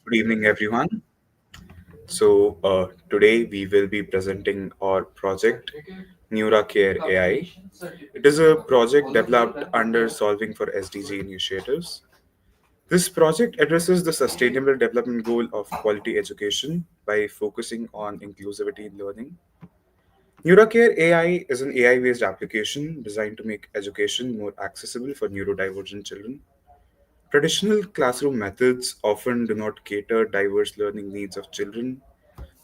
Good evening, everyone. Today we will be presenting our project Neuracare AI. It is a project developed under Solving for SDG initiatives. This project addresses the sustainable development goal of quality education by focusing on inclusivity in learning. Neuracare AI is an AI based application designed to make education more accessible for neurodivergent children. Traditional classroom methods often do not cater diverse learning needs of children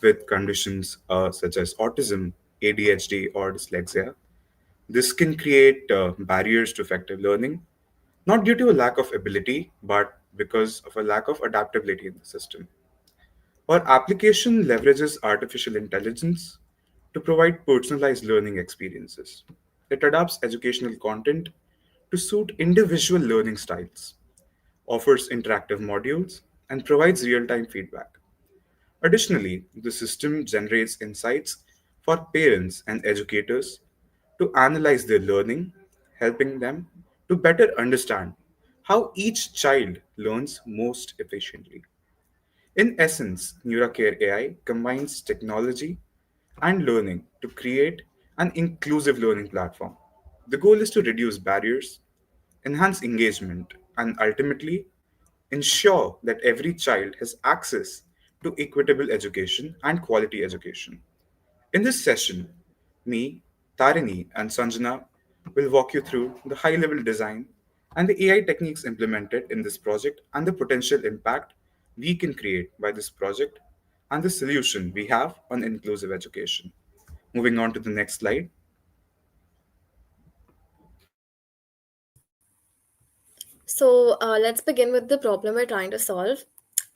with conditions such as autism, ADHD, or dyslexia. This can create barriers to effective learning, not due to a lack of ability, but because of a lack of adaptability in the system. Our application leverages artificial intelligence to provide personalized learning experiences. It adapts educational content to suit individual learning styles, offers interactive modules, and provides real time feedback. Additionally, the system generates insights for parents and educators to analyze their learning, helping them to better understand how each child learns most efficiently. In essence, Neuracare AI combines technology and learning to create an inclusive learning platform. The goal is to reduce barriers, enhance engagement, and ultimately ensure that every child has access to equitable education and quality education. In this session, me, Tarini, and Sanjana will walk you through the high level design and the AI techniques implemented in this project and the potential impact we can create by this project and the solution we have on inclusive education. Moving on to the next slide. Let's begin with the problem we're trying to solve.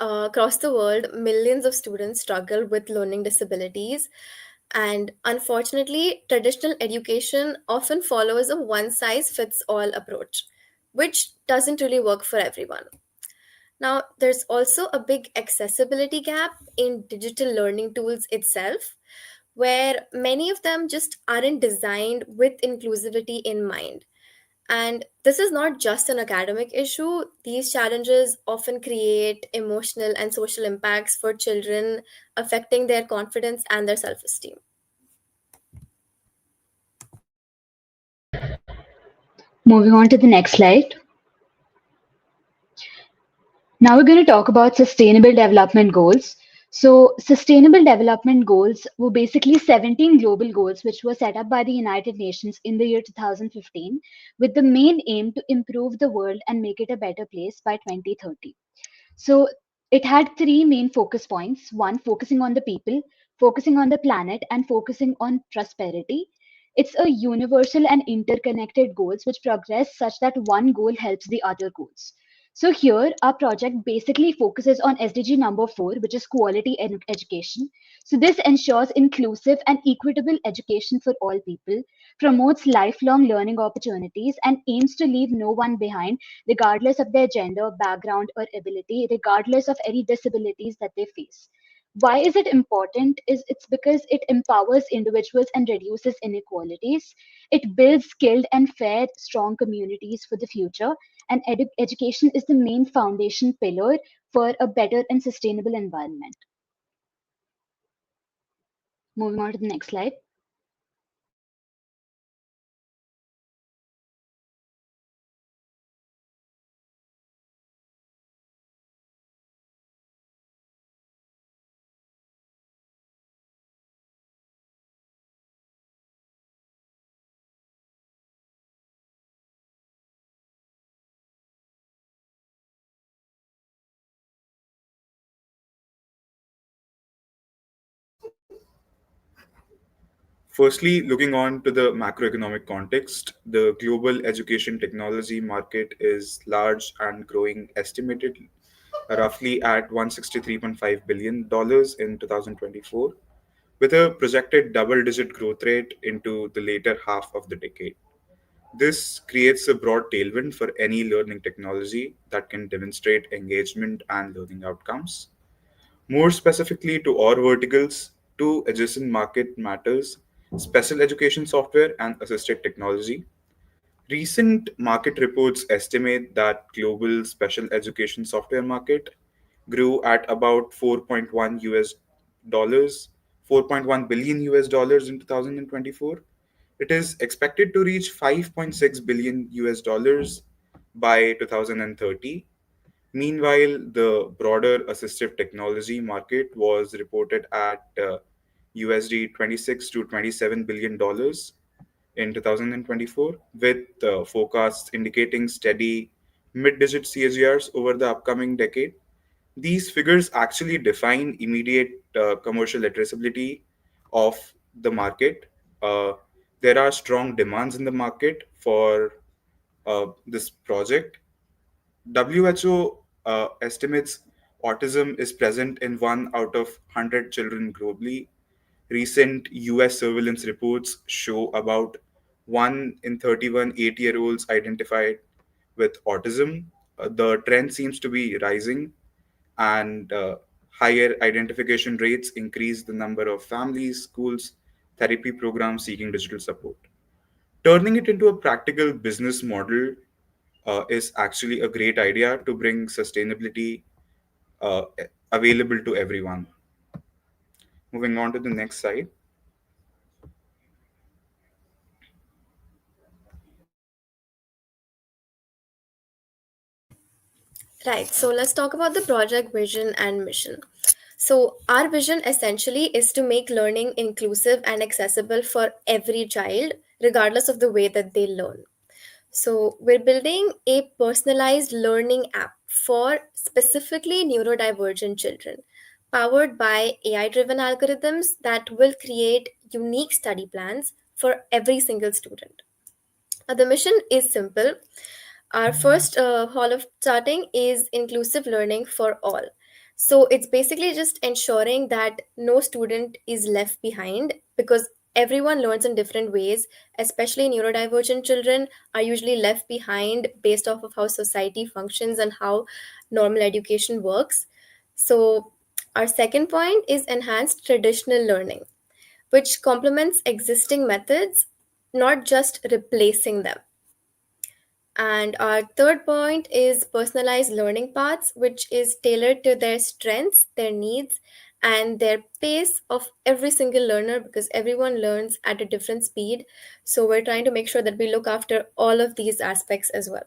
Across the world, millions of students struggle with learning disabilities, and unfortunately, traditional education often follows a one size fits all approach, which doesn't really work for everyone. Now, there's also a big accessibility gap in digital learning tools itself, where many of them just aren't designed with inclusivity in mind. And this is not just an academic issue. These challenges often create emotional and social impacts for children, affecting their confidence and their self esteem. Moving on to the next slide. Now we're going to talk about sustainable development goals. So, sustainable development goals were basically 17 global goals which were set up by the United Nations in the year 2015 with the main aim to improve the world and make it a better place by 2030. So, it had three main focus points: one, focusing on the people, focusing on the planet, and focusing on prosperity. It's a universal and interconnected goals which progress such that one goal helps the other goals. So here our project basically focuses on SDG number 4, which is quality education. So this ensures inclusive and equitable education for all people, promotes lifelong learning opportunities, and aims to leave no one behind regardless of their gender, background, or ability, regardless of any disabilities that they face. Why is it important? Is it's because it empowers individuals and reduces inequalities. It builds skilled and fair, strong communities for the future. And education is the main foundation pillar for a better and sustainable environment. Moving on to the next slide. Firstly, looking on to the macroeconomic context, the global education technology market is large and growing, estimated roughly at $163.5 billion in 2024, with a projected double digit growth rate into the later half of the decade. This creates a broad tailwind for any learning technology that can demonstrate engagement and learning outcomes. More specifically to our verticals, two adjacent market matters: special education software and assisted technology. Recent market reports estimate that global special education software market grew at about 4.1 US dollars, 4.1 billion US dollars in 2024. It is expected to reach 5.6 billion US dollars by 2030. Meanwhile, the broader assistive technology market was reported at USD 26 to 27 billion dollars in 2024, with forecasts indicating steady mid-digit CAGRs over the upcoming decade. These figures actually define immediate commercial addressability of the market. Uh, there are strong demands in the market for this project. WHO estimates autism is present in 1 out of 100 children globally. Recent US surveillance reports show about 1 in 31 8-year olds identified with autism. The trend seems to be rising, and higher identification rates increase the number of families, schools, therapy programs seeking digital support. Turning it into a practical business model is actually a great idea to bring sustainability uh, available to everyone. Moving on to the next slide. Right, so let's talk about the project vision and mission. So, our vision essentially is to make learning inclusive and accessible for every child, regardless of the way that they learn. So, we're building a personalized learning app for specifically neurodivergent children, powered by AI driven algorithms that will create unique study plans for every single student. The mission is simple. Our first hall of charting is inclusive learning for all. So it's basically just ensuring that no student is left behind because everyone learns in different ways, especially neurodivergent children are usually left behind based off of how society functions and how normal education works. So our second point is enhanced traditional learning, which complements existing methods, not just replacing them. And our third point is personalized learning paths, which is tailored to their strengths, their needs, and their pace of every single learner because everyone learns at a different speed. So we're trying to make sure that we look after all of these aspects as well.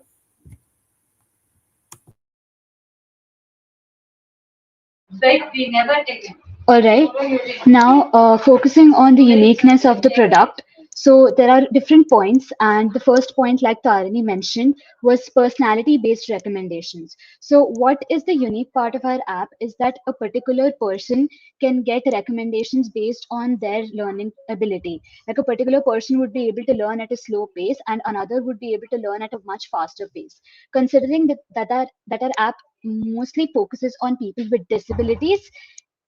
All right. Now, focusing on the uniqueness of the product. So there are different points, and the first point, like Tarini mentioned, was personality-based recommendations. So what is the unique part of our app is that a particular person can get recommendations based on their learning ability. Like a particular person would be able to learn at a slow pace, and another would be able to learn at a much faster pace. Considering that our app mostly focuses on people with disabilities,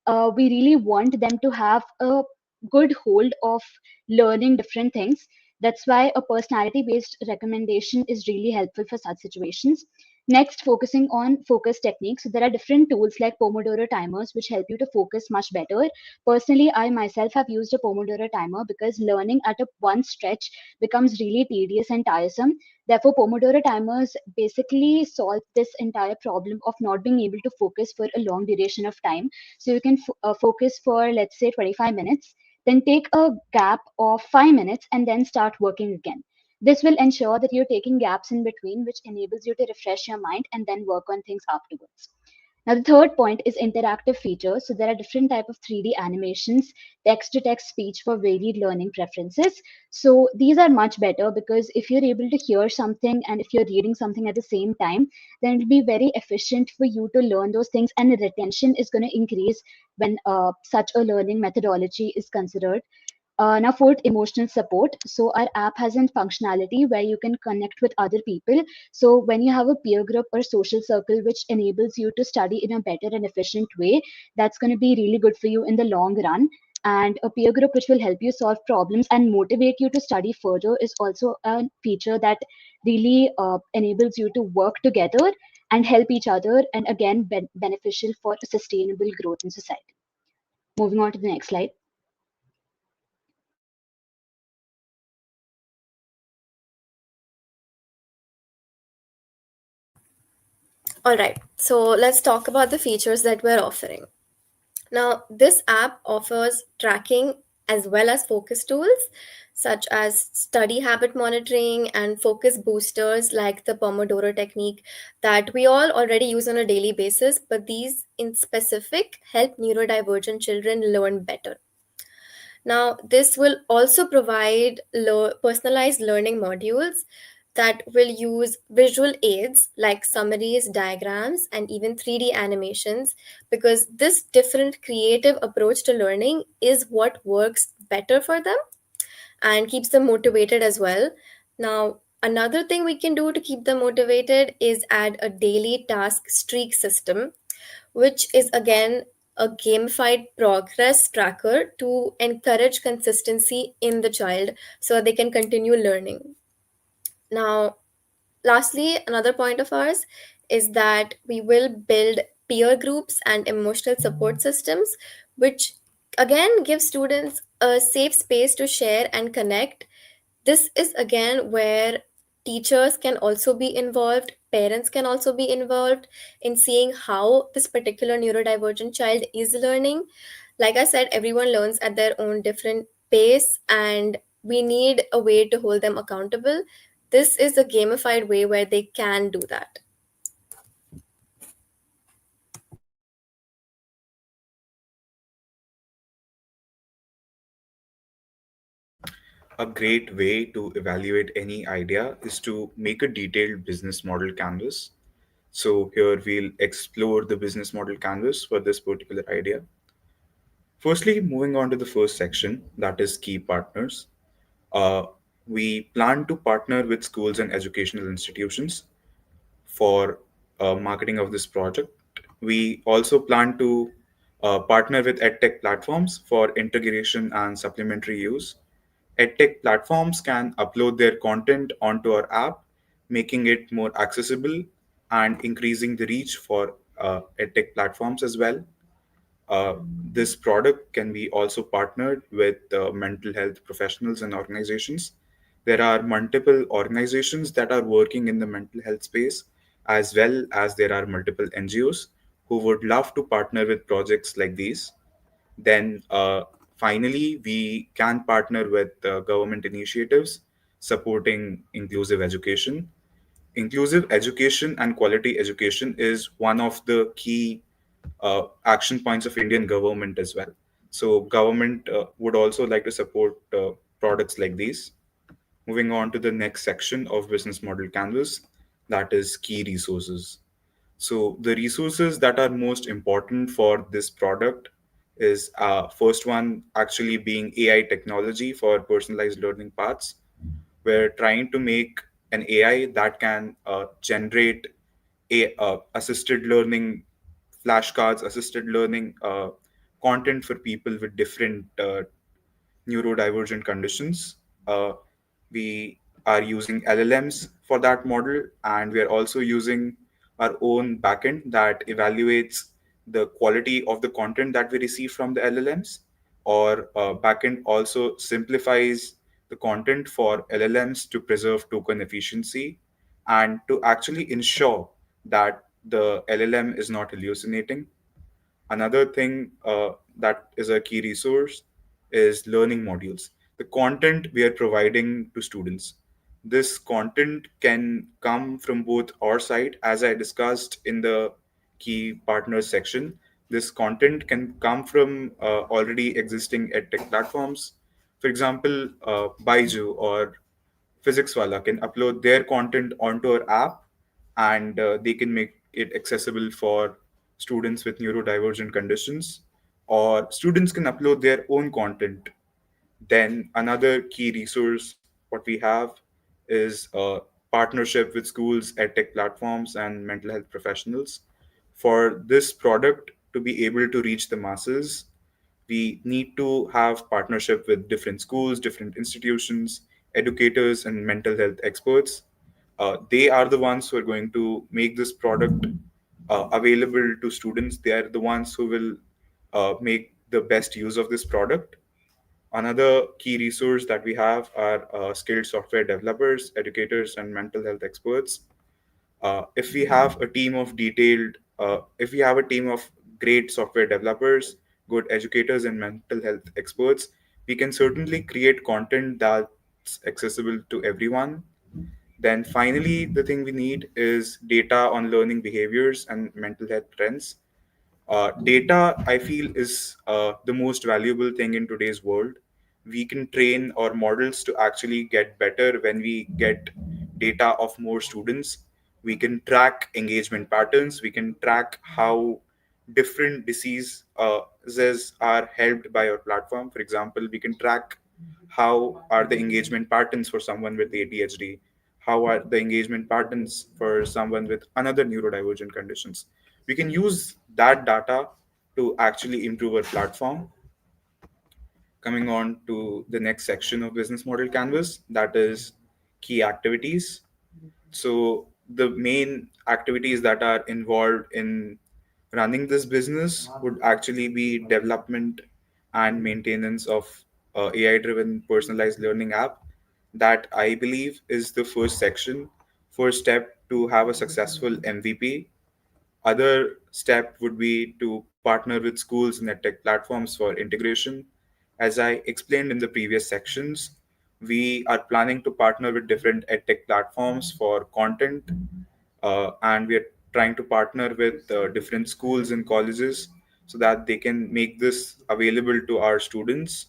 we really want them to have a good hold of learning different things. That's why a personality based recommendation is really helpful for such situations. Next, focusing on focus techniques. So there are different tools like Pomodoro timers, which help you to focus much better. Personally, I myself have used a Pomodoro timer because learning at a one stretch becomes really tedious and tiresome. Therefore, Pomodoro timers basically solve this entire problem of not being able to focus for a long duration of time. So you can focus for, let's say, 25 minutes, then take a gap of 5 minutes, and then start working again. This will ensure that you're taking gaps in between, which enables you to refresh your mind and then work on things afterwards. Now, the third point is interactive features. So there are different type of 3D animations, text-to-text speech for varied learning preferences. So these are much better because if you're able to hear something and if you're reading something at the same time, then it'll be very efficient for you to learn those things, and the retention is going to increase when such a learning methodology is considered. Now, fourth, emotional support. So our app has a functionality where you can connect with other people. So when you have a peer group or social circle, which enables you to study in a better and efficient way, that's going to be really good for you in the long run. And a peer group which will help you solve problems and motivate you to study further is also a feature that really enables you to work together and help each other, and again, beneficial for sustainable growth in society. Moving on to the next slide. All right, so let's talk about the features that we're offering. Now, this app offers tracking as well as focus tools such as study habit monitoring and focus boosters like the Pomodoro technique that we all already use on a daily basis, but these in specific help neurodivergent children learn better. Now, this will also provide personalized learning modules that will use visual aids like summaries, diagrams, and even 3D animations, because this different creative approach to learning is what works better for them and keeps them motivated as well. Now, another thing we can do to keep them motivated is add a daily task streak system, which is again a gamified progress tracker to encourage consistency in the child so they can continue learning. Now, lastly, another point of ours is that we will build peer groups and emotional support systems, which again give students a safe space to share and connect. This is again where teachers can also be involved, parents can also be involved in seeing how this particular neurodivergent child is learning. Like I said, everyone learns at their own different pace, and we need a way to hold them accountable. This is a gamified way where they can do that. A great way to evaluate any idea is to make a detailed business model canvas. So here we'll explore the business model canvas for this particular idea. Firstly, moving on to the first section, that is key partners. Uh, we plan to partner with schools and educational institutions for marketing of this project. We also plan to partner with edtech platforms for integration and supplementary use. EdTech platforms can upload their content onto our app, making it more accessible and increasing the reach for EdTech platforms as well. Uh, this product can be also partnered with mental health professionals and organizations. There are multiple organizations that are working in the mental health space, as well as there are multiple NGOs who would love to partner with projects like these. Then, finally, we can partner with government initiatives supporting inclusive education. Inclusive education and quality education is one of the key action points of Indian government as well. So, government would also like to support products like these. Moving on to the next section of business model canvas, that is key resources. So the resources that are most important for this product is first one actually being AI technology for personalized learning paths. We're trying to make an AI that can generate assisted learning flashcards, assisted learning content for people with different neurodivergent conditions. We are using LLMs for that model, and we are also using our own backend that evaluates the quality of the content that we receive from the LLMs. Or backend also simplifies the content for LLMs to preserve token efficiency and to actually ensure that the LLM is not hallucinating. Another thing that is a key resource is learning modules, the content we are providing to students. This content can come from both our side, as I discussed in the key partners section. This content can come from already existing edtech platforms. For example, Baiju or Physics Wala can upload their content onto our app, and they can make it accessible for students with neurodivergent conditions, or students can upload their own content. Then another key resource what we have is a partnership with schools, edtech platforms, and mental health professionals. For this product to be able to reach the masses, we need to have partnership with different schools, different institutions, educators, and mental health experts. They are the ones who are going to make this product available to students. They are the ones who will make the best use of this product. Another key resource that we have are skilled software developers, educators, and mental health experts. If we have a team of if we have a team of great software developers, good educators, and mental health experts, we can certainly create content that's accessible to everyone. Then finally, the thing we need is data on learning behaviors and mental health trends. Data, I feel, is the most valuable thing in today's world. We can train our models to actually get better when we get data of more students. We can track engagement patterns. We can track how different diseases are helped by our platform. For example, we can track how are the engagement patterns for someone with ADHD, how are the engagement patterns for someone with another neurodivergent conditions. We can use that data to actually improve our platform. Coming on to the next section of business model canvas, that is key activities. So the main activities that are involved in running this business would actually be development and maintenance of AI driven personalized learning app. That I believe is the first step to have a successful MVP. Other step would be to partner with schools and edtech platforms for integration. As I explained in the previous sections, we are planning to partner with different edtech platforms for content, and we are trying to partner with different schools and colleges so that they can make this available to our students.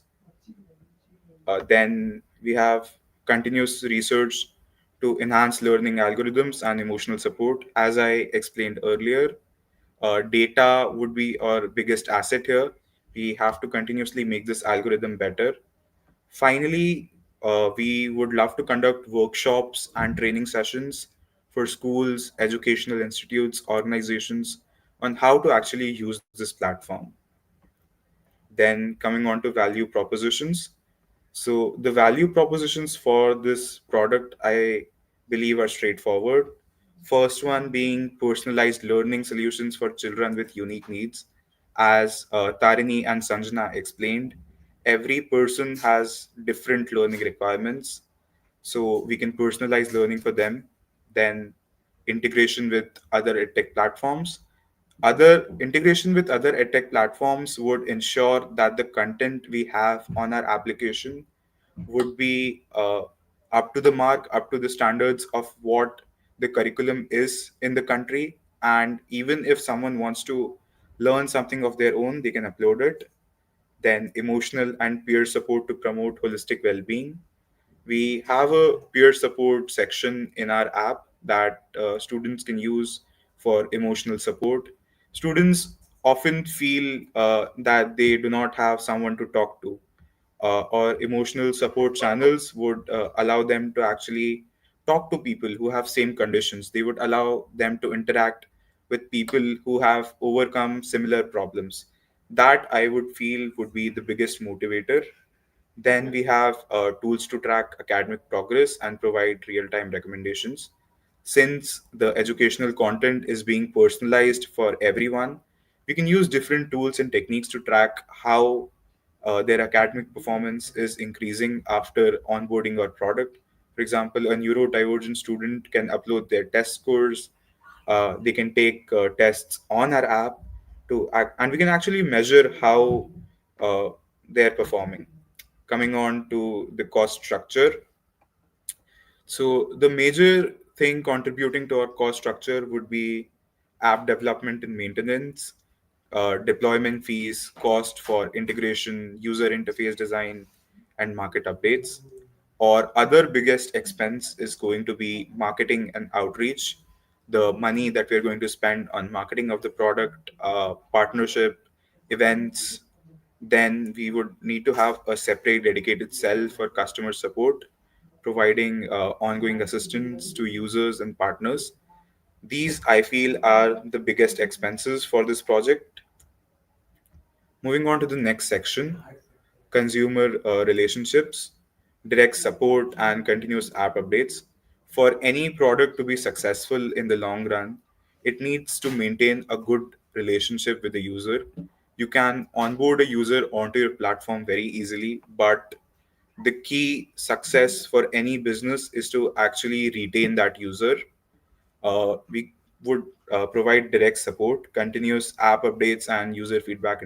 Then we have continuous research to enhance learning algorithms and emotional support. As I explained earlier, data would be our biggest asset here. We have to continuously make this algorithm better. Finally, we would love to conduct workshops and training sessions for schools, educational institutes, organizations on how to actually use this platform. Then, coming on to value propositions. So, the value propositions for this product, I believe, are straightforward. First one being personalized learning solutions for children with unique needs. As Tarini and Sanjana explained, every person has different learning requirements, so we can personalize learning for them. Then, integration with other edtech platforms. Other integration with other edtech platforms would ensure that the content we have on our application would be up to the mark, up to the standards of what the curriculum is in the country. And even if someone wants to learn something of their own, they can upload it. Then, emotional and peer support to promote holistic well being. We have a peer support section in our app that students can use for emotional support. Students often feel that they do not have someone to talk to, or emotional support channels would allow them to actually talk to people who have same conditions. They would allow them to interact with people who have overcome similar problems. That I would feel would be the biggest motivator. Then we have tools to track academic progress and provide real time recommendations. Since the educational content is being personalized for everyone, we can use different tools and techniques to track how their academic performance is increasing after onboarding our product. For example, a neurodivergent student can upload their test scores, they can take tests on our app and we can actually measure how uh, they're performing. Coming on to the cost structure. So the major thing contributing to our cost structure would be app development and maintenance, deployment fees, cost for integration, user interface design, and market updates. Or other biggest expense is going to be marketing and outreach, the money that we're going to spend on marketing of the product, partnership, events. Then we would need to have a separate dedicated cell for customer support, providing ongoing assistance to users and partners. These, I feel, are the biggest expenses for this project. Moving on to the next section, consumer relationships, direct support, and continuous app updates. For any product to be successful in the long run, it needs to maintain a good relationship with the user. You can onboard a user onto your platform very easily, but the key success for any business is to actually retain that user. We would provide direct support, continuous app updates, and user feedback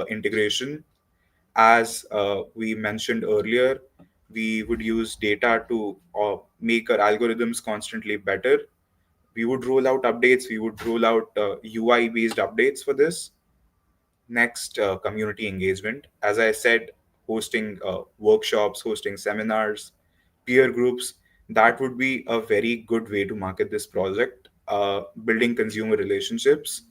integration. As we mentioned earlier, we would use data to make our algorithms constantly better. We would roll out updates, we would roll out UI based updates for this. Next, community engagement. As I said, hosting workshops, hosting seminars, peer groups, that would be a very good way to market this project. Building consumer relationships.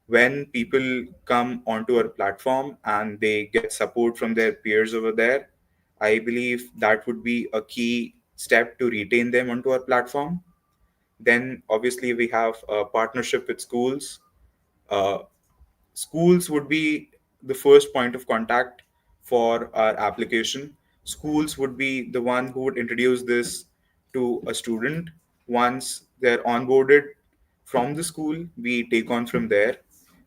When people come onto our platform and they get support from their peers over there, I believe that would be a key step to retain them onto our platform. Then, obviously, we have a partnership with schools. Uh, Schools would be the first point of contact for our application. Schools would be the one who would introduce this to a student. Once they're onboarded from the school, we take on from there.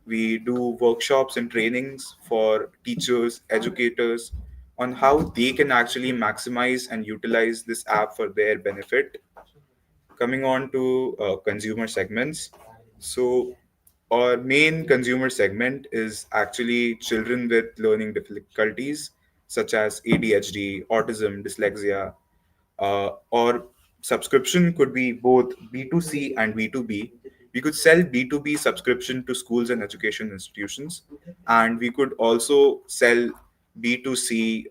We do workshops and trainings for teachers, educators on how they can actually maximize and utilize this app for their benefit. Coming on to consumer segments. So, our main consumer segment is actually children with learning difficulties such as ADHD, autism, dyslexia, or subscription could be both B2C and B2B. We could sell B2B subscription to schools and education institutions, and we could also sell B2C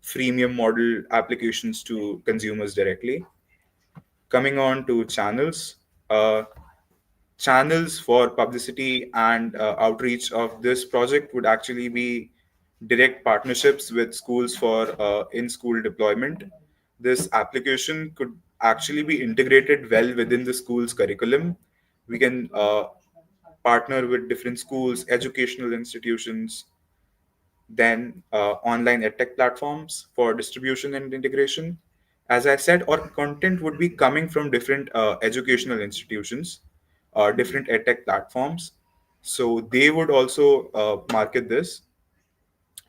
freemium model applications to consumers directly. Coming on to channels, uh, channels for publicity and outreach of this project would actually be direct partnerships with schools for in-school deployment. This application could actually be integrated well within the school's curriculum. We can partner with different schools, educational institutions, then online edtech platforms for distribution and integration. As I said, our content would be coming from different educational institutions, different edtech platforms. So they would also market this.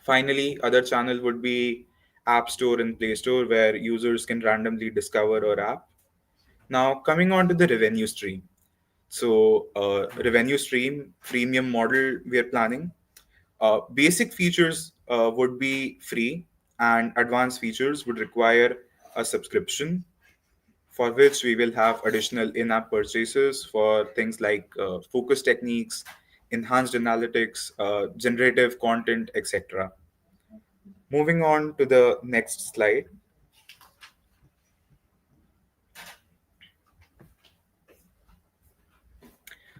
Finally, other channel would be App Store and Play Store where users can randomly discover our app. Now, coming on to the revenue stream. So, revenue stream freemium model we are planning. Basic features would be free, and advanced features would require a subscription, for which we will have additional in app purchases for things like focus techniques, enhanced analytics, generative content, etc. Moving on to the next slide,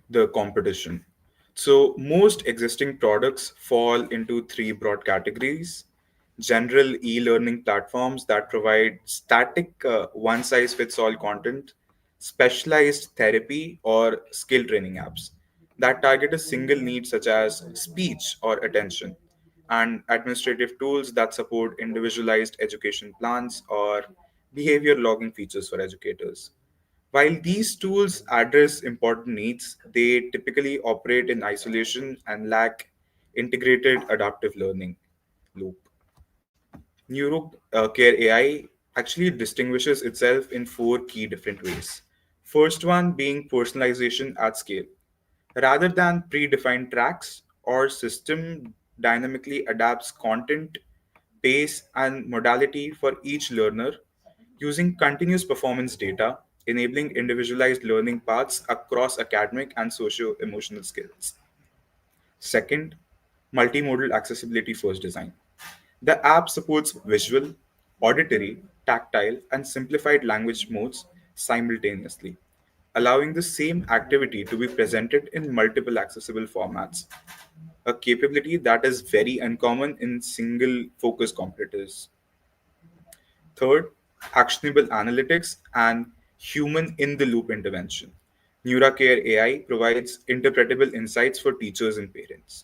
the competition. So, most existing products fall into three broad categories: general e learning platforms that provide static, one size fits all content, specialized therapy, or skill training apps that target a single need, such as speech or attention, and administrative tools that support individualized education plans or behavior logging features for educators. While these tools address important needs, they typically operate in isolation and lack integrated adaptive learning loop. Neurocare AI actually distinguishes itself in four key different ways. First one being personalization at scale. Rather than predefined tracks, our system dynamically adapts content, pace, and modality for each learner using continuous performance data, enabling individualized learning paths across academic and socio emotional skills. Second, multimodal accessibility first design. The app supports visual, auditory, tactile, and simplified language modes simultaneously, allowing the same activity to be presented in multiple accessible formats, a capability that is very uncommon in single focus competitors. Third, actionable analytics and human in the loop intervention. Neuracare AI provides interpretable insights for teachers and parents.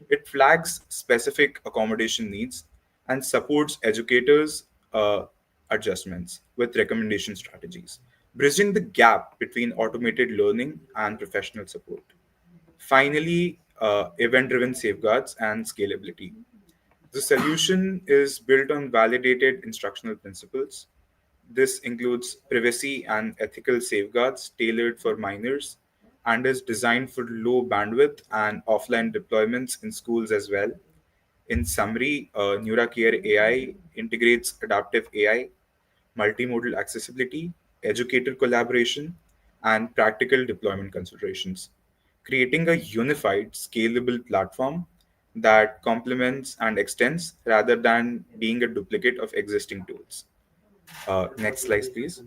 It flags specific accommodation needs and supports educators' adjustments with recommendation strategies, bridging the gap between automated learning and professional support. Finally, event driven safeguards and scalability. The solution is built on validated instructional principles, This includes privacy and ethical safeguards tailored for minors and is designed for low bandwidth and offline deployments in schools as well. In summary, Neuracare AI integrates adaptive AI, multimodal accessibility, educator collaboration, and practical deployment considerations, creating a unified, scalable platform that complements and extends rather than being a duplicate of existing tools. Next slide, please.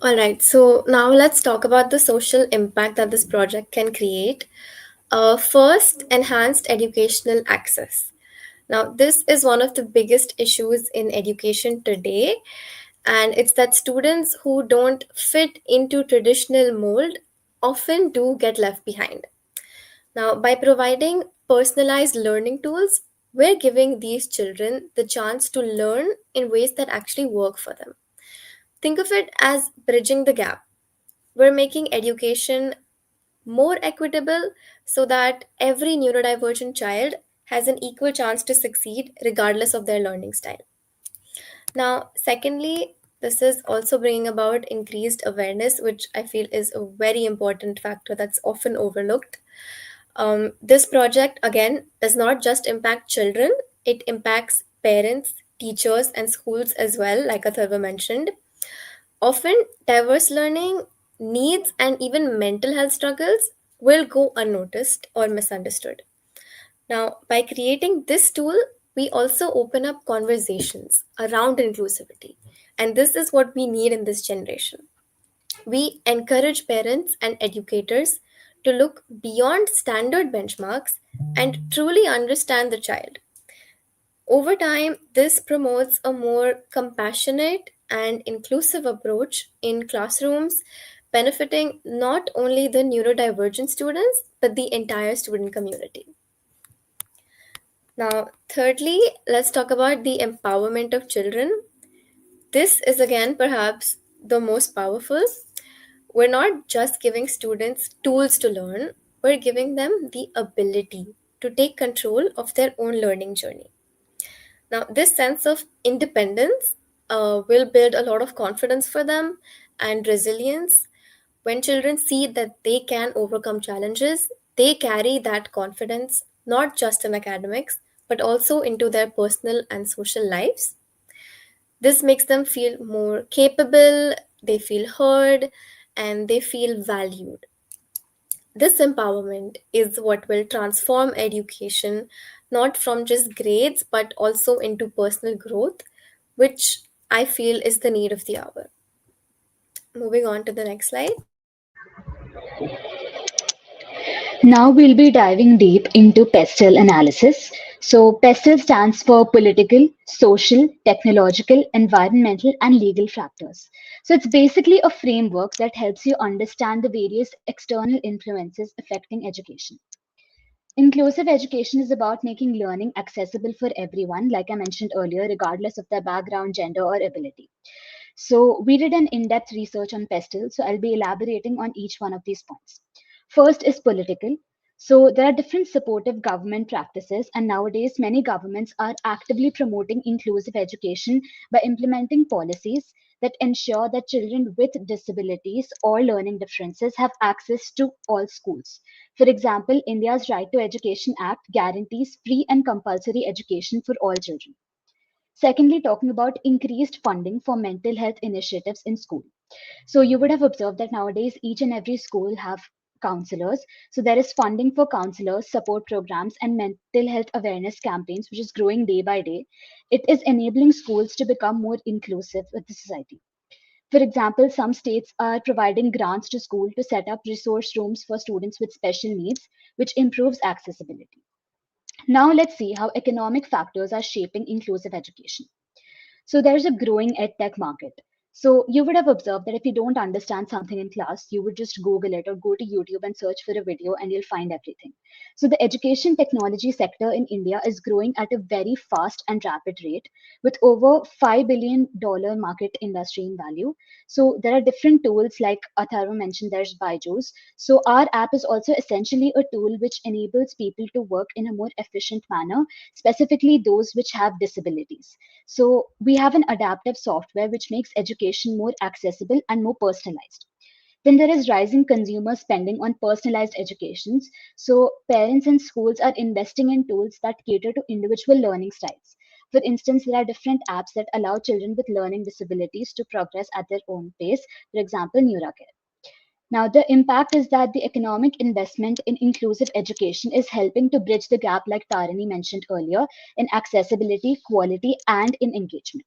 All right, so now let's talk about the social impact that this project can create. First, enhanced educational access. Now, this is one of the biggest issues in education today, and it's that students who don't fit into traditional mold often do get left behind. Now, by providing personalized learning tools, we're giving these children the chance to learn in ways that actually work for them. Think of it as bridging the gap. We're making education more equitable so that every neurodivergent child has an equal chance to succeed regardless of their learning style. Now, secondly, this is also bringing about increased awareness, which I feel is a very important factor that's often overlooked. This project, again, does not just impact children, it impacts parents, teachers, and schools as well, like Atharva mentioned. Often, diverse learning needs and even mental health struggles will go unnoticed or misunderstood. Now, by creating this tool, we also open up conversations around inclusivity. And this is what we need in this generation. We encourage parents and educators to look beyond standard benchmarks and truly understand the child. Over time, this promotes a more compassionate and inclusive approach in classrooms, benefiting not only the neurodivergent students but the entire student community. Now, thirdly, let's talk about the empowerment of children. This is again perhaps the most powerful. We're not just giving students tools to learn, we're giving them the ability to take control of their own learning journey. Now, this sense of independence will build a lot of confidence for them and resilience. When children see that they can overcome challenges, they carry that confidence not just in academics, but also into their personal and social lives. This makes them feel more capable, they feel heard, and they feel valued. This empowerment is what will transform education not from just grades but also into personal growth, which I feel is the need of the hour. Moving on to the next slide. Now we'll be diving deep into PESTEL analysis. So PESTEL stands for political, social, technological, environmental, and legal factors. So it's basically a framework that helps you understand the various external influences affecting education. Inclusive education is about making learning accessible for everyone, like I mentioned earlier, regardless of their background, gender, or ability. So we did an in-depth research on PESTEL, so I'll be elaborating on each one of these points. First is political. So there are different supportive government practices, and nowadays many governments are actively promoting inclusive education by implementing policies that ensure that children with disabilities or learning differences have access to all schools. For example, India's Right to Education Act guarantees free and compulsory education for all children. Secondly, talking about increased funding for mental health initiatives in school. So you would have observed that nowadays each and every school have counselors. So there is funding for counselors, support programs, and mental health awareness campaigns, which is growing day by day. It is enabling schools to become more inclusive with the society. For example, some states are providing grants to school to set up resource rooms for students with special needs, which improves accessibility. Now let's see how economic factors are shaping inclusive education. So there's a growing edtech market. So you would have observed that if you don't understand something in class, you would just Google it or go to YouTube and search for a video and you'll find everything. So the education technology sector in India is growing at a very fast and rapid rate with over $5 billion market industry in value. So there are different tools like Atharva mentioned, there's Byju's. So our app is also essentially a tool which enables people to work in a more efficient manner, specifically those which have disabilities. So we have an adaptive software which makes education more accessible and more personalized. Then there is rising consumer spending on personalized educations. So parents and schools are investing in tools that cater to individual learning styles. For instance, there are different apps that allow children with learning disabilities to progress at their own pace. For example, Neuracare. Now, the impact is that the economic investment in inclusive education is helping to bridge the gap, like Tarini mentioned earlier, in accessibility, quality, and in engagement.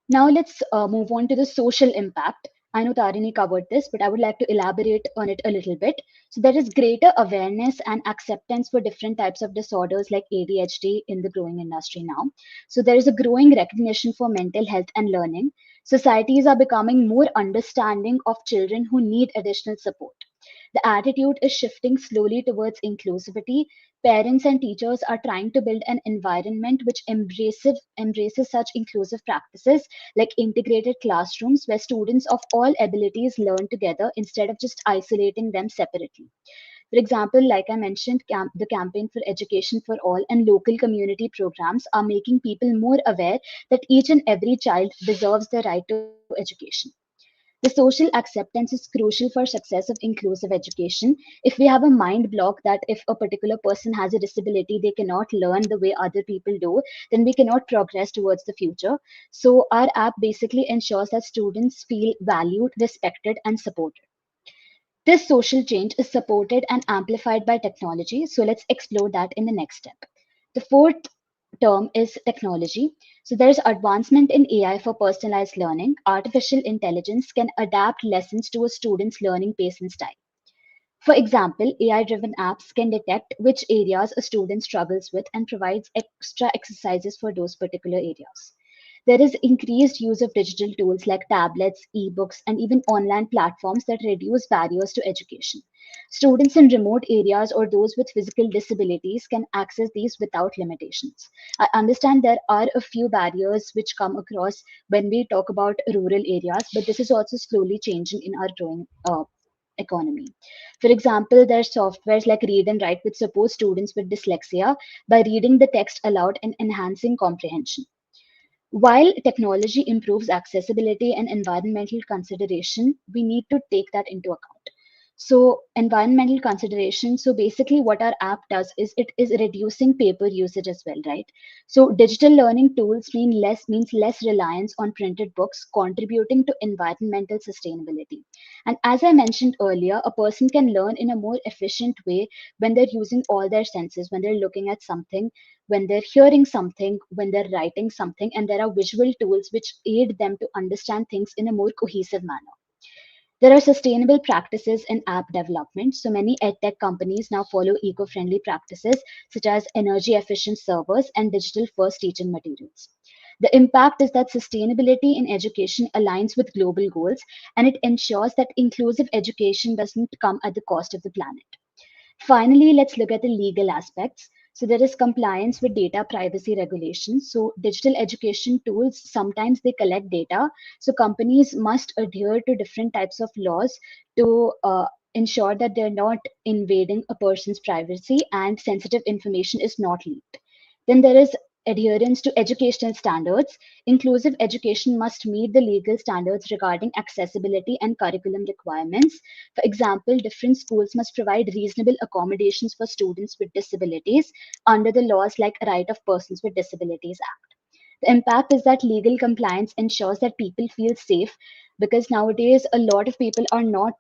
Now let's move on to the social impact. I know Tarini covered this, but I would like to elaborate on it a little bit. So there is greater awareness and acceptance for different types of disorders like ADHD in the growing industry now. So there is a growing recognition for mental health and learning. Societies are becoming more understanding of children who need additional support. The attitude is shifting slowly towards inclusivity. Parents and teachers are trying to build an environment which embraces such inclusive practices like integrated classrooms where students of all abilities learn together instead of just isolating them separately. For example, like I mentioned, the Campaign for Education for All and local community programs are making people more aware that each and every child deserves the right to education. The social acceptance is crucial for success of inclusive education. If we have a mind block that if a particular person has a disability, they cannot learn the way other people do, then we cannot progress towards the future. So our app basically ensures that students feel valued, respected, and supported. This social change is supported and amplified by technology. So let's explore that in the next step. The fourth term is technology. So there's advancement in AI for personalized learning. Artificial intelligence can adapt lessons to a student's learning pace and style. For example, AI driven apps can detect which areas a student struggles with and provides extra exercises for those particular areas. There is increased use of digital tools like tablets, ebooks, and even online platforms that reduce barriers to education. Students in remote areas or those with physical disabilities can access these without limitations. I understand there are a few barriers which come across when we talk about rural areas, but this is also slowly changing in our growing economy. For example, there are softwares like Read and Write which support students with dyslexia by reading the text aloud and enhancing comprehension. While technology improves accessibility and environmental consideration, we need to take that into account. So, environmental consideration. So, basically, what our app does is it is reducing paper usage as well, right? So, digital learning tools means less reliance on printed books, contributing to environmental sustainability. And as I mentioned earlier, a person can learn in a more efficient way when they're using all their senses, when they're looking at something, when they're hearing something, when they're writing something, and there are visual tools which aid them to understand things in a more cohesive manner. There are sustainable practices in app development. So many edtech companies now follow eco-friendly practices such as energy efficient servers and digital first teaching materials. The impact is that sustainability in education aligns with global goals and it ensures that inclusive education doesn't come at the cost of the planet. Finally, let's look at the legal aspects. So there is compliance with data privacy regulations. So digital education tools, sometimes they collect data. So companies must adhere to different types of laws to ensure that they're not invading a person's privacy and sensitive information is not leaked. Then there is adherence to educational standards. Inclusive education must meet the legal standards regarding accessibility and curriculum requirements. For example, different schools must provide reasonable accommodations for students with disabilities under the laws like Right of Persons with Disabilities Act. The impact is that legal compliance ensures that people feel safe because nowadays a lot of people are not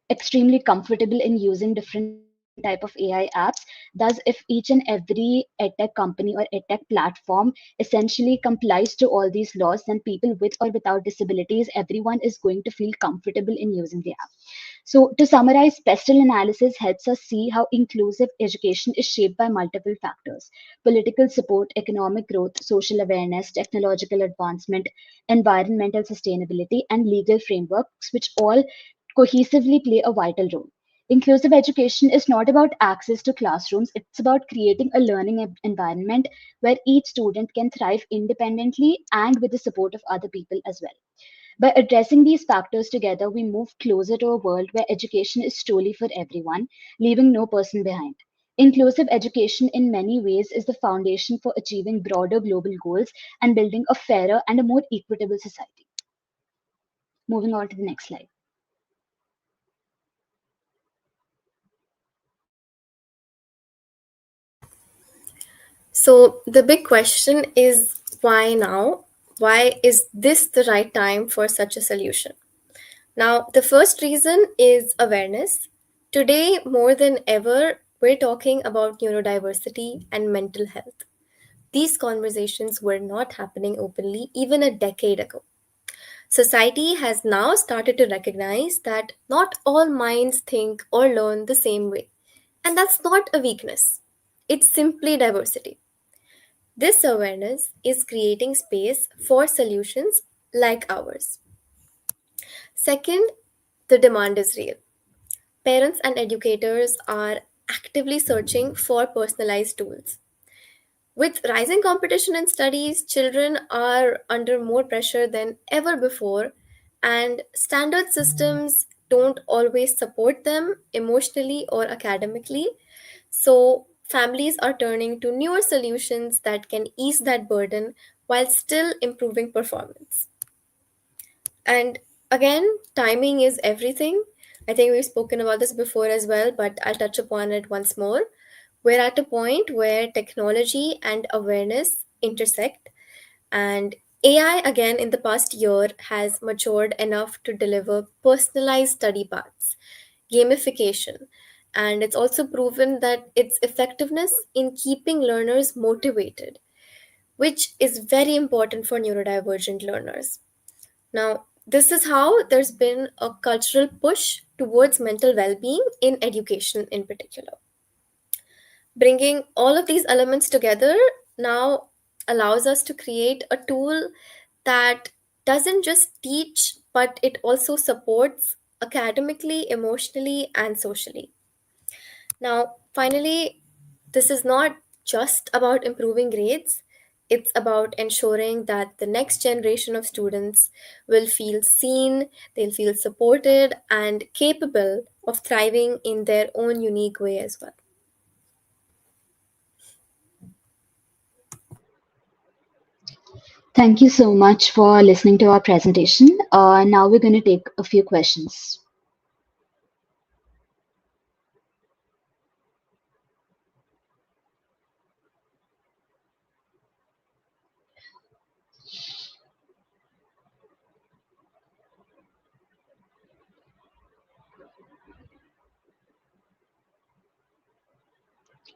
extremely comfortable in using different apps different type of AI apps. Thus, if each and every edtech company or edtech platform essentially complies to all these laws, then people with or without disabilities, everyone is going to feel comfortable in using the app. So, to summarize, pestle analysis helps us see how inclusive education is shaped by multiple factors: political support, economic growth, social awareness, technological advancement, environmental sustainability, and legal frameworks, which all cohesively play a vital role. Inclusive education is not about access to classrooms, it's about creating a learning environment where each student can thrive independently and with the support of other people as well. By addressing these factors together, we move closer to a world where education is truly for everyone, leaving no person behind. Inclusive education, in many ways, is the foundation for achieving broader global goals and building a fairer and a more equitable society. Moving on to the next slide. So, the big question is why now? Why is this the right time for such a solution? Now, the first reason is awareness. Today, more than ever, we're talking about neurodiversity and mental health. These conversations were not happening openly even a decade ago. Society has now started to recognize that not all minds think or learn the same way. And that's not a weakness, it's simply diversity. This awareness is creating space for solutions like ours. Second, the demand is real. Parents and educators are actively searching for personalized tools. With rising competition in studies, children are under more pressure than ever before, and standard systems don't always support them emotionally or academically. So, families are turning to newer solutions that can ease that burden while still improving performance. And again, timing is everything. I think we've spoken about this before as well, but I'll touch upon it once more. We're at a point where technology and awareness intersect, and AI, again, in the past year, has matured enough to deliver personalized study paths, gamification, and it's also proven that its effectiveness in keeping learners motivated, which is very important for neurodivergent learners. Now, this is how there's been a cultural push towards mental well being in education in particular. Bringing all of these elements together now allows us to create a tool that doesn't just teach, but it also supports academically, emotionally, and socially. Now, finally, this is not just about improving grades, it's about ensuring that the next generation of students will feel seen, they'll feel supported, and capable of thriving in their own unique way as well. Thank you so much for listening to our presentation. Now we're going to take a few questions.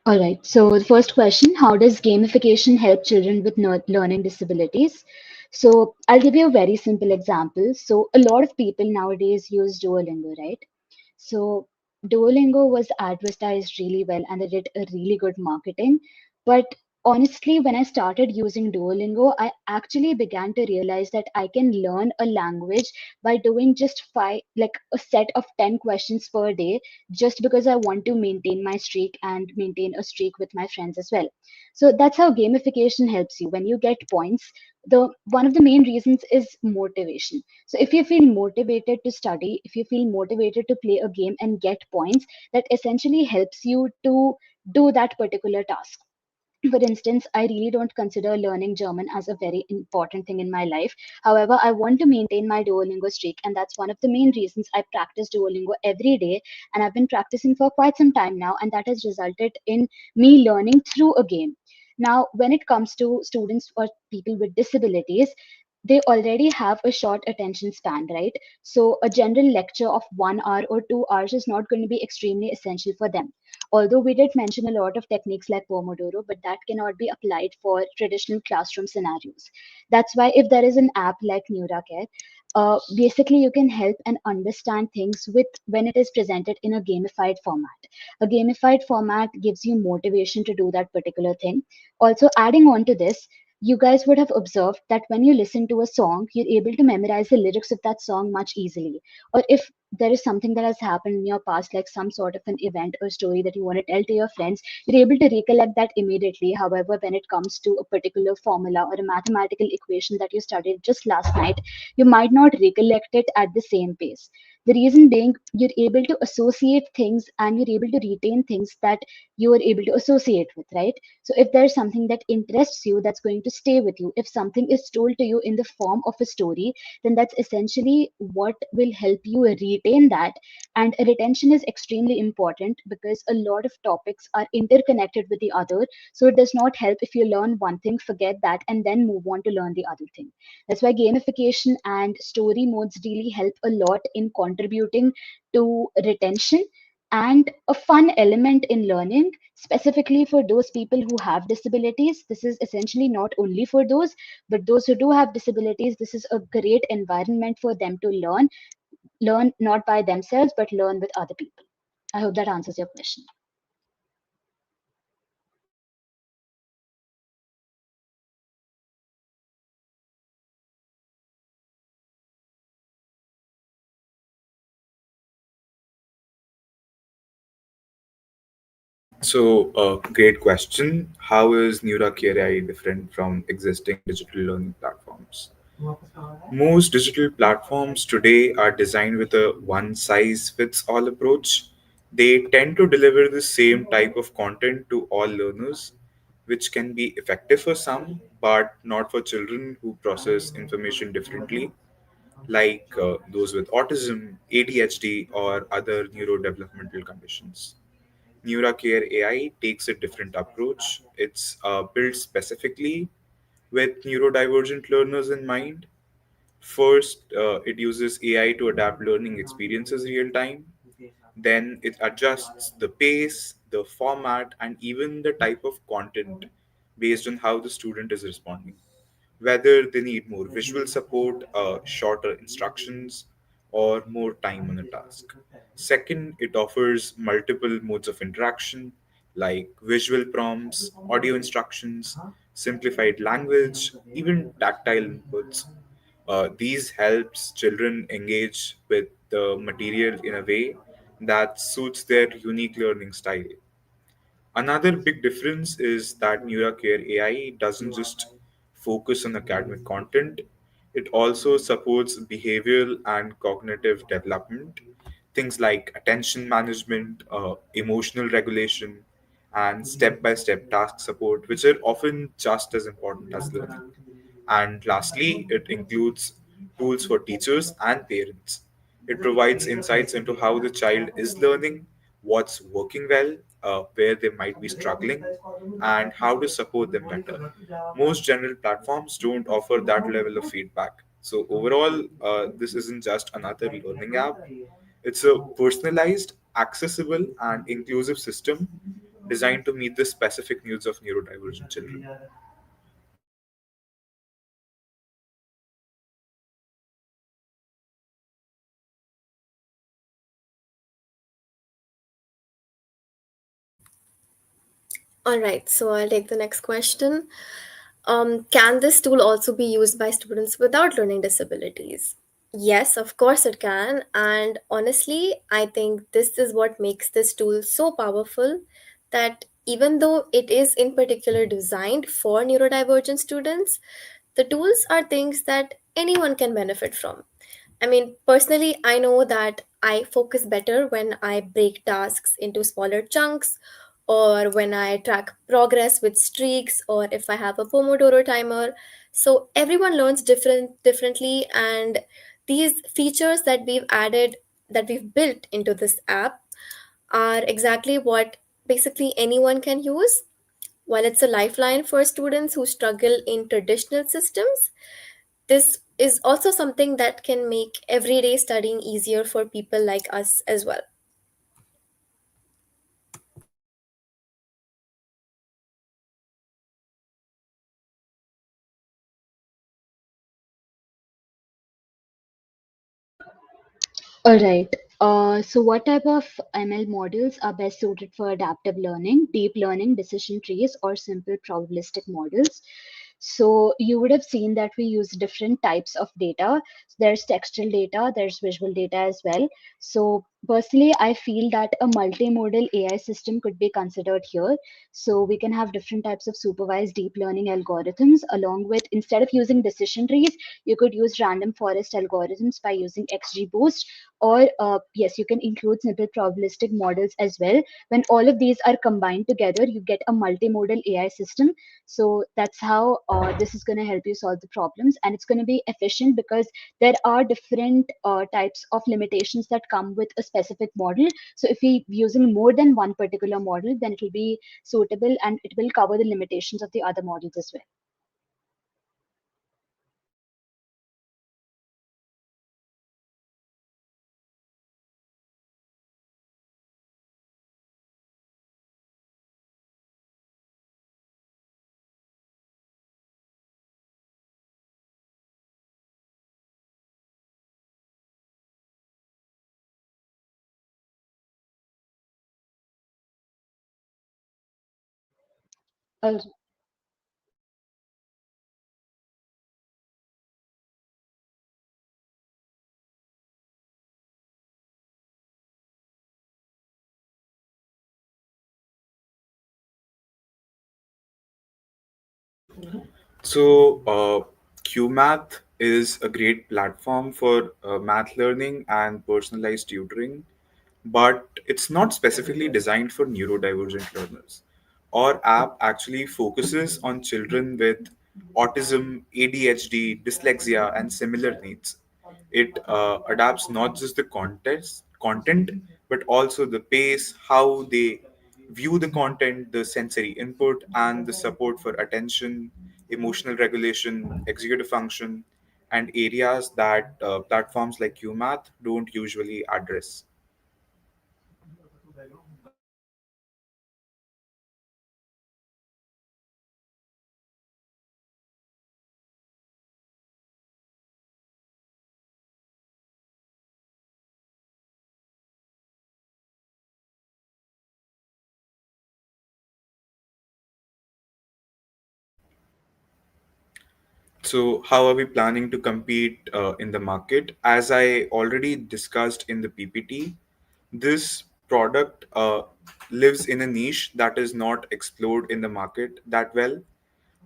All right. So the first question, how does gamification help children with learning disabilities? So I'll give you a very simple example. So a lot of people nowadays use Duolingo, right? So Duolingo was advertised really well and they did a really good marketing. But honestly, when I started using Duolingo, I actually began to realize that I can learn a language by doing just five, like a set of 10 questions per day, just because I want to maintain my streak and maintain a streak with my friends as well. So that's how gamification helps you. When you get points, the one of the main reasons is motivation. So if you feel motivated to study, if you feel motivated to play a game and get points, that essentially helps you to do that particular task. For instance, I really don't consider learning German as a very important thing in my life. However, I want to maintain my Duolingo streak, and that's one of the main reasons I practice Duolingo every day. And I've been practicing for quite some time now, and that has resulted in me learning through a game. Now, when it comes to students or people with disabilities, they already have a short attention span, right? So, a general lecture of 1 hour or 2 hours is not going to be extremely essential for them. Although we did mention a lot of techniques like Pomodoro, but that cannot be applied for traditional classroom scenarios. That's why if there is an app like Neuracare, basically you can help and understand things with when it is presented in a gamified format. A gamified format gives you motivation to do that particular thing. Also, adding on to this, you guys would have observed that when you listen to a song, you're able to memorize the lyrics of that song much easily. Or if there is something that has happened in your past, like some sort of an event or story that you want to tell to your friends, you're able to recollect that immediately. However, when it comes to a particular formula or a mathematical equation that you studied just last night, you might not recollect it at the same pace. The reason being, you're able to associate things and you're able to retain things that you are able to associate with, right? So if there's something that interests you, that's going to stay with you. If something is told to you in the form of a story, then that's essentially what will help you retain that. And retention is extremely important because a lot of topics are interconnected with the other. So it does not help if you learn one thing, forget that, and then move on to learn the other thing. That's why gamification and story modes really help a lot in contributing to retention and a fun element in learning, specifically for those people who have disabilities. This is essentially not only for those, but those who do have disabilities, this is a great environment for them to learn not by themselves, but learn with other people. I hope that answers your question. So, great question. How is Neuracare AI different from existing digital learning platforms? Most digital platforms today are designed with a one size fits all approach. They tend to deliver the same type of content to all learners, which can be effective for some, but not for children who process information differently, like those with autism, ADHD, or other neurodevelopmental conditions. Neuracare AI takes a different approach. It's built specifically with neurodivergent learners in mind. First, it uses AI to adapt learning experiences real time. Then it adjusts the pace, the format, and even the type of content based on how the student is responding, whether they need more visual support, shorter instructions, or more time on a task. Second, it offers multiple modes of interaction like visual prompts, audio instructions, simplified language, even tactile inputs. These helps children engage with the material in a way that suits their unique learning style. Another big difference is that Neuracare AI doesn't just focus on academic content, it also supports behavioral and cognitive development, things like attention management, emotional regulation, and step by step task support, which are often just as important as learning. And lastly, it includes tools for teachers and parents. It provides insights into how the child is learning, what's working well, where they might be struggling, and how to support them better. Most general platforms don't offer that level of feedback. So, overall, this isn't just another learning app, it's a personalized, accessible, and inclusive system designed to meet the specific needs of neurodivergent children. All right, so I'll take the next question. Can this tool also be used by students without learning disabilities? Yes, of course it can. And honestly, I think this is what makes this tool so powerful, that even though it is in particular designed for neurodivergent students, the tools are things that anyone can benefit from. I mean, personally, I know that I focus better when I break tasks into smaller chunks, or when I track progress with streaks, or if I have a Pomodoro timer. So everyone learns differently, and these features that we've added, that we've built into this app, are exactly what basically anyone can use. While it's a lifeline for students who struggle in traditional systems, this is also something that can make everyday studying easier for people like us as well. All right. So what type of ML models are best suited for adaptive learning, deep learning, decision trees, or simple probabilistic models? So you would have seen that we use different types of data. There's textual data, there's visual data as well. So personally, I feel that a multimodal AI system could be considered here. So we can have different types of supervised deep learning algorithms along with, instead of using decision trees, you could use random forest algorithms by using XGBoost, or yes, you can include simple probabilistic models as well. When all of these are combined together, you get a multimodal AI system. So that's how this is going to help you solve the problems, and it's going to be efficient because there are different types of limitations that come with a specific model. So if we're using more than one particular model, then it will be suitable and it will cover the limitations of the other models as well. So, QMath is a great platform for math learning and personalized tutoring, but it's not specifically designed for neurodivergent learners. Our app actually focuses on children with autism, ADHD, dyslexia, and similar needs. It adapts not just the content, but also the pace, how they view the content, the sensory input, and the support for attention, emotional regulation, executive function, and areas that platforms like UMath don't usually address. So, how are we planning to compete in the market? As I already discussed in the PPT, this product lives in a niche that is not explored in the market that well.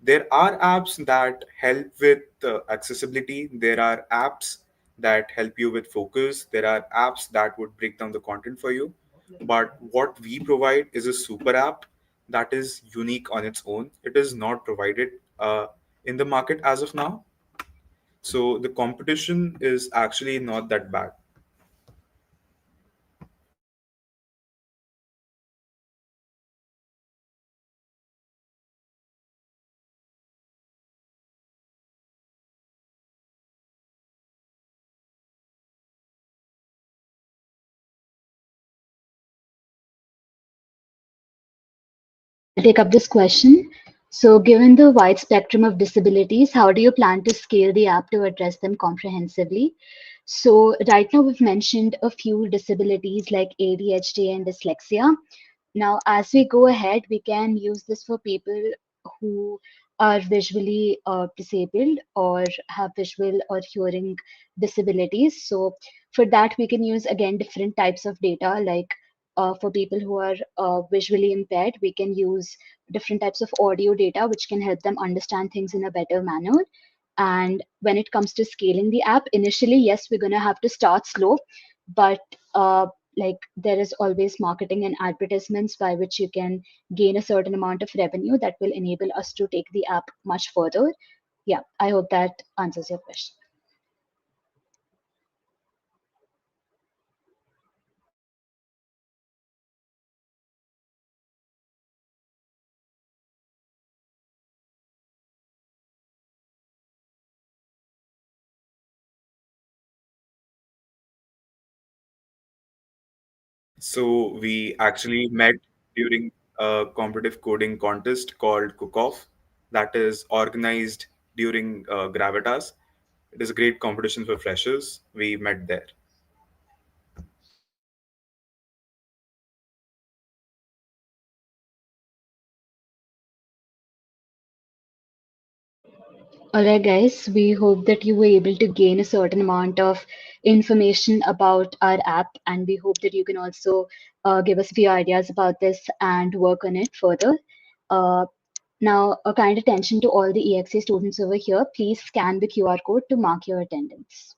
There are apps that help with accessibility. There are apps that help you with focus. There are apps that would break down the content for you. But what we provide is a super app that is unique on its own. It is not provided in the market as of now. So the competition is actually not that bad. I'll take up this question. So, given the wide spectrum of disabilities, how do you plan to scale the app to address them comprehensively? So, right now we've mentioned a few disabilities like ADHD and dyslexia. Now, as we go ahead, we can use this for people who are visually disabled or have visual or hearing disabilities. So, for that, we can use again different types of data. Like for people who are visually impaired, we can use different types of audio data, which can help them understand things in a better manner. And when it comes to scaling the app, initially, yes, we're going to have to start slow, but like there is always marketing and advertisements by which you can gain a certain amount of revenue that will enable us to take the app much further. Yeah, I hope that answers your question. So we actually met during a competitive coding contest called Cook-Off that is organized during Gravitas. It is a great competition for freshers. We met there. All right, guys, we hope that you were able to gain a certain amount of information about our app, and we hope that you can also give us a few ideas about this and work on it further. Uh, Now, a kind attention to all the EXA students over here. Please scan the QR code to mark your attendance.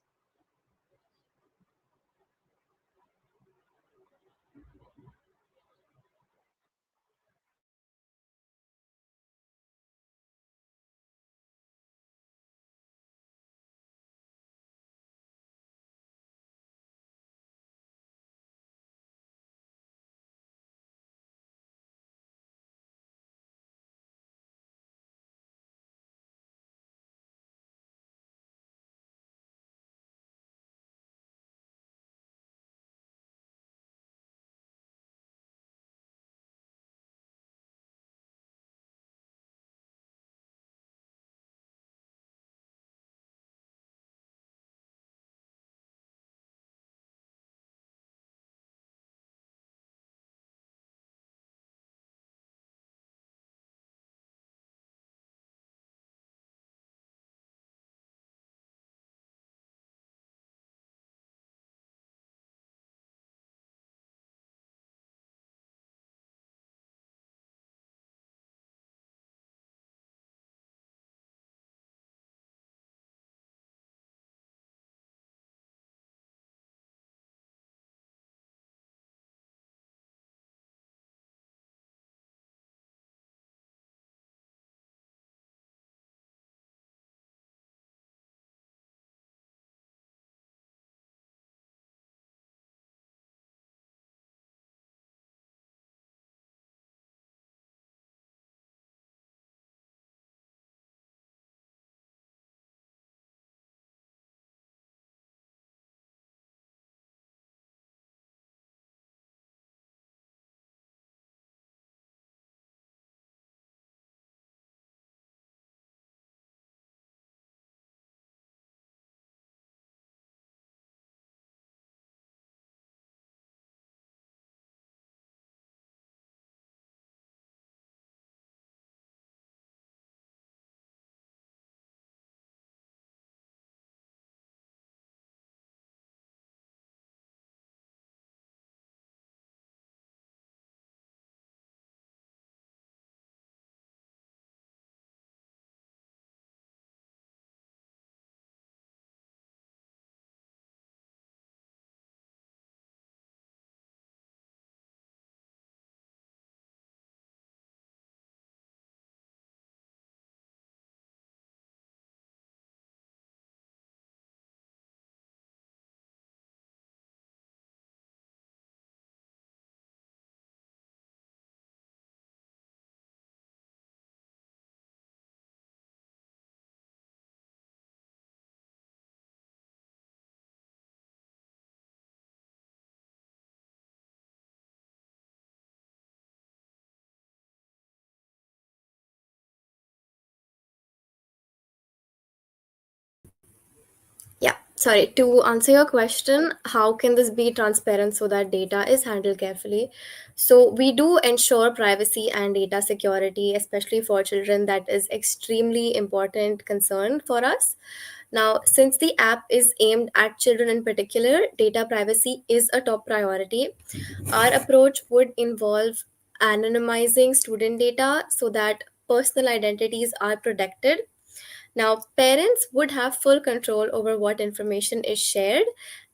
Yeah, sorry. To answer your question, how can this be transparent so that data is handled carefully? So, we do ensure privacy and data security, especially for children. That is extremely important concern for us. Now, since the app is aimed at children in particular, data privacy is a top priority. Our approach would involve anonymizing student data so that personal identities are protected. Now, parents would have full control over what information is shared,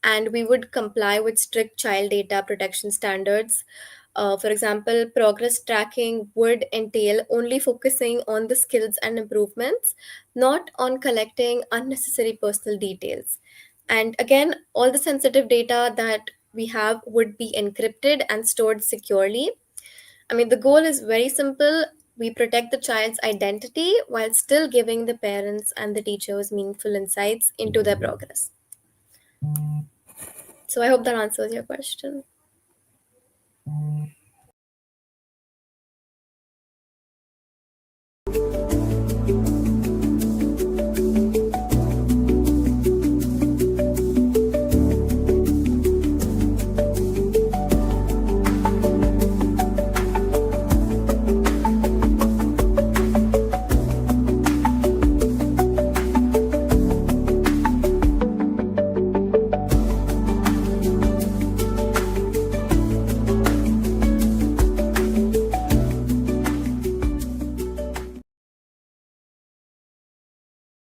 and we would comply with strict child data protection standards. For example, progress tracking would entail only focusing on the skills and improvements, not on collecting unnecessary personal details. And again, all the sensitive data that we have would be encrypted and stored securely. I mean, the goal is very simple. We protect the child's identity while still giving the parents and the teachers meaningful insights into their progress. So I hope that answers your question.